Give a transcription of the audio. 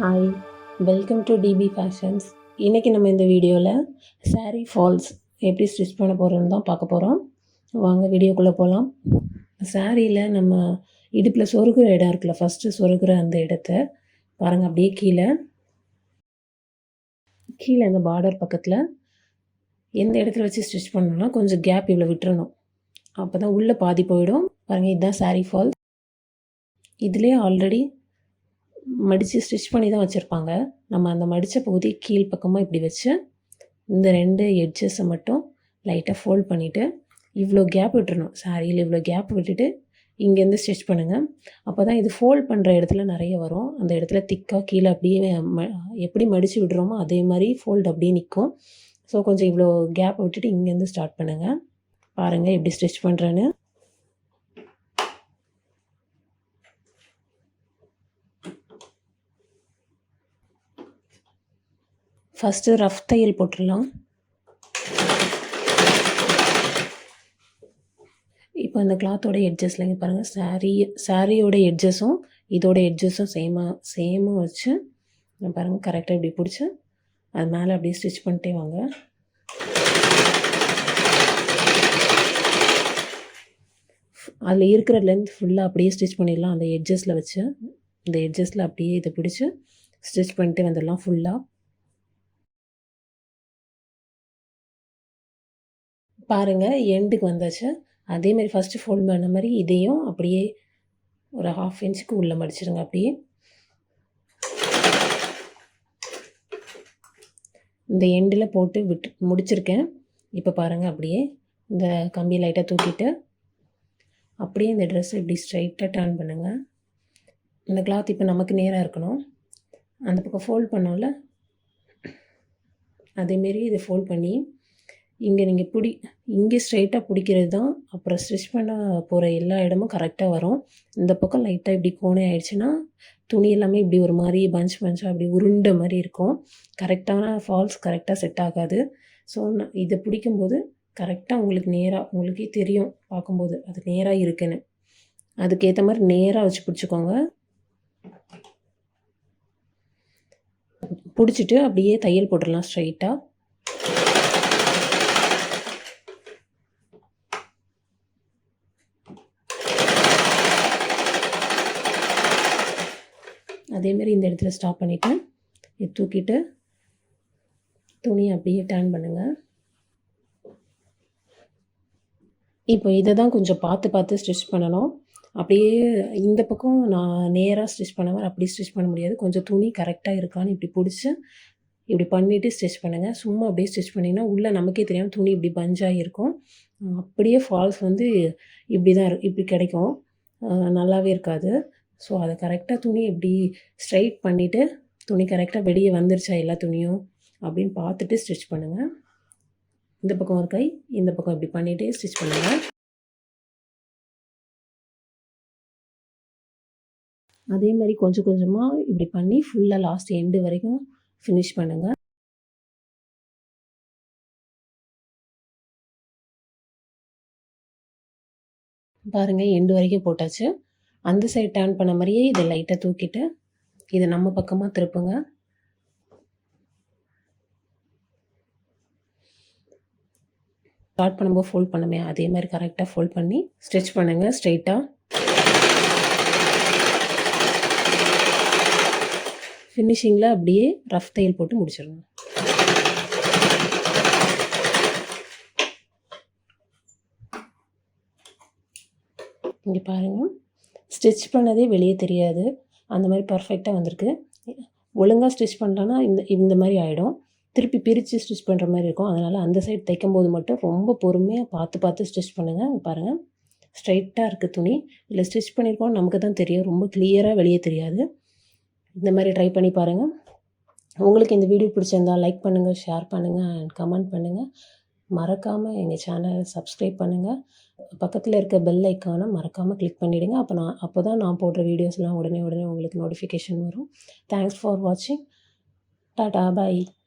Hi, welcome to DP fashions. இன்றைக்கி நம்ம இந்த வீடியோவில் saree ஃபால்ஸ் எப்படி ஸ்டிச் பண்ண போகிறோன்னு தான் பார்க்க போகிறோம். வாங்க வீடியோக்குள்ளே போகலாம். சாரியில் நம்ம இடுப்பில் சொருகிற இடம் இருக்குல்ல, ஃபஸ்ட்டு சொருகிற அந்த இடத்த பாருங்கள். அப்படியே கீழே இந்த பார்டர் பக்கத்தில் எந்த இடத்துல வச்சு ஸ்டிச் பண்ணணும்னா கொஞ்சம் கேப் இவ்வளோ விட்டுறணும். அப்போ தான் உள்ளே பாதி போயிடும். பாருங்கள், இதுதான் saree ஃபால்ஸ். இதிலே ஆல்ரெடி மடித்து ஸ்டிச் பண்ணி தான் வச்சுருப்பாங்க. நம்ம அந்த மடித்த பகுதி கீழ் பக்கமாக இப்படி வச்சு இந்த 2 எட்ஜஸை மட்டும் லைட்டாக ஃபோல்ட் பண்ணிவிட்டு இவ்வளோ கேப் விட்டுறணும். சாரியில் இவ்வளோ கேப் விட்டுட்டு இங்கேருந்து ஸ்டிச் பண்ணுங்கள். அப்போ தான் இது ஃபோல்ட் பண்ணுற இடத்துல நிறைய வரும். அந்த இடத்துல திக்காக கீழே அப்படியே எப்படி மடித்து விடுறோமோ அதே மாதிரி ஃபோல்ட் அப்படியே நிற்கும். ஸோ கொஞ்சம் இவ்வளோ கேப் விட்டுட்டு இங்கேருந்து ஸ்டார்ட் பண்ணுங்கள். பாருங்கள் எப்படி ஸ்டிச் பண்ணுறேன்னு. ஃபஸ்ட்டு ரஃப் தையல் போட்டுடலாம். இப்போ அந்த கிளாத்தோட எட்ஜஸில் இங்கே பாருங்கள், சாரியோட எட்ஜஸும் இதோட எட்ஜஸும் சேமாக வச்சு பாருங்கள் கரெக்டாக இப்படி பிடிச்சி அது மேலே அப்படியே ஸ்டிச் பண்ணிட்டே வாங்க. அதில் இருக்கிற லென்த் ஃபுல்லாக அப்படியே ஸ்டிச் பண்ணிடலாம். அந்த எட்ஜஸில் வச்சு இந்த எட்ஜஸில் அப்படியே இதை பிடிச்சி ஸ்டிச் பண்ணிட்டு வந்துடலாம் ஃபுல்லாக. பாருங்கள், எண்டுக்கு வந்தாச்சு. அதேமாதிரி ஃபஸ்ட்டு ஃபோல்ட் பண்ண மாதிரி இதையும் அப்படியே ஒரு 1/2 இன்ச்சுக்கு உள்ளே மடிச்சிடுங்க. அப்படியே இந்த எண்டில் போட்டு முடிச்சிருக்கேன். இப்போ பாருங்கள், அப்படியே இந்த கம்பி லைட்டாக தூக்கிட்டு அப்படியே இந்த ட்ரெஸ்ஸை இப்படி ஸ்ட்ரைட்டாக டர்ன் பண்ணுங்கள். இந்த கிளாத் இப்போ நமக்கு நேராக இருக்கணும். அந்த பக்கம் ஃபோல்ட் பண்ணோம்ல, அதேமாரி இதை ஃபோல்ட் பண்ணி இங்கே நீங்கள் இங்கே ஸ்ட்ரைட்டாக பிடிக்கிறது தான் அப்புறம் ஸ்டிச் பண்ண போகிற எல்லா இடமும் கரெக்டாக வரும். இந்த பக்கம் லைட்டாக இப்படி கோணே ஆயிடுச்சுன்னா துணி எல்லாமே இப்படி ஒரு மாதிரி பஞ்சாக அப்படி உருண்ட மாதிரி இருக்கும். கரெக்டான ஃபால்ஸ் கரெக்டாக செட் ஆகாது. ஸோ இதை பிடிக்கும்போது கரெக்டாக உங்களுக்கு நேராக உங்களுக்கே தெரியும் பார்க்கும்போது அது நேராக இருக்குன்னு. அதுக்கேற்ற மாதிரி நேராக வச்சு பிடிச்சிக்கோங்க. பிடிச்சிட்டு அப்படியே தையல் போட்டுடலாம் ஸ்ட்ரைட்டாக. அதேமாரி இந்த இடத்துல ஸ்டாப் பண்ணிவிட்டு இது தூக்கிட்டு துணி அப்படியே டர்ன் பண்ணுங்கள். இப்போ இதை தான் கொஞ்சம் பார்த்து ஸ்டிச் பண்ணணும். அப்படியே இந்த பக்கம் நான் நேராக ஸ்டிச் பண்ணுவேன், அப்படி ஸ்டிச் பண்ண முடியாது. கொஞ்சம் துணி கரெக்டாக இருக்கான்னு இப்படி பிடிச்சி இப்படி பண்ணிவிட்டு ஸ்டிச் பண்ணுங்கள். சும்மா அப்படியே ஸ்டிச் பண்ணிங்கன்னா உள்ளே நமக்கே தெரியாமல் துணி இப்படி பஞ்சாக இருக்கும். அப்படியே ஃபால்ஸ் இப்படி தான் இப்படி கிடைக்கும், நல்லாவே இருக்காது. ஸோ அதை கரெக்டாக துணி இப்படி ஸ்ட்ரைட் பண்ணிவிட்டு துணி கரெக்டாக வெளியே வந்துருச்சா எல்லா துணியும் அப்படின்னு பார்த்துட்டு ஸ்டிச் பண்ணுங்கள். இந்த பக்கம் ஒரு கை, இந்த பக்கம் இப்படி பண்ணிகிட்டே ஸ்டிச் பண்ணுங்கள். அதே மாதிரி கொஞ்சம் கொஞ்சமாக இப்படி பண்ணி ஃபுல்லாக லாஸ்ட் எண்டு வரைக்கும் ஃபினிஷ் பண்ணுங்கள். பாருங்கள், எண்டு வரைக்கும் போட்டாச்சு. அந்த சைடு டர்ன் பண்ண மாதிரியே இதை லைட்டாக தூக்கிட்டு இதை நம்ம பக்கமாக திருப்புங்க. ஸ்டார்ட் பண்ணும்போது ஃபோல்ட் பண்ணுமே அதே மாதிரி கரெக்டாக ஃபோல்ட் பண்ணி ஸ்டிச் பண்ணுங்கள் ஸ்ட்ரைட்டாக. ஃபினிஷிங்கில் அப்படியே ரஃப் தையல் போட்டு முடிச்சிடுங்க. இங்கே பாருங்கள், ஸ்டிச் பண்ணதே வெளியே தெரியாது, அந்த மாதிரி பர்ஃபெக்டாக வந்திருக்கு. ஒழுங்காக ஸ்டிச் பண்ணலான்னா இந்த மாதிரி ஆகிடும். திருப்பி பிரித்து ஸ்டிச் பண்ணுற மாதிரி இருக்கும். அதனால் அந்த சைடு தைக்கும்போது மட்டும் ரொம்ப பொறுமையாக பார்த்து ஸ்டிச் பண்ணுங்கள். பாருங்கள், ஸ்ட்ரைட்டாக இருக்குது துணி. இல்லை ஸ்டிச் பண்ணியிருக்கோம் நமக்கு தான் தெரியும், ரொம்ப கிளியராக வெளியே தெரியாது. இந்த மாதிரி ட்ரை பண்ணி பாருங்கள். உங்களுக்கு இந்த வீடியோ பிடிச்சிருந்தால் லைக் பண்ணுங்கள், ஷேர் பண்ணுங்கள் அண்ட் கமெண்ட் பண்ணுங்கள். மறக்காமல் எங்கள் சேனலை சப்ஸ்கிரைப் பண்ணுங்கள். பக்கத்தில் இருக்க பெல் ஐக்கானை மறக்காமல் கிளிக் பண்ணிவிடுங்க. அப்போ தான் நான் போடுற வீடியோஸ்லாம் உடனே உங்களுக்கு நோட்டிஃபிகேஷன் வரும். தேங்க்ஸ் ஃபார் வாட்சிங். டாடா, பாய்.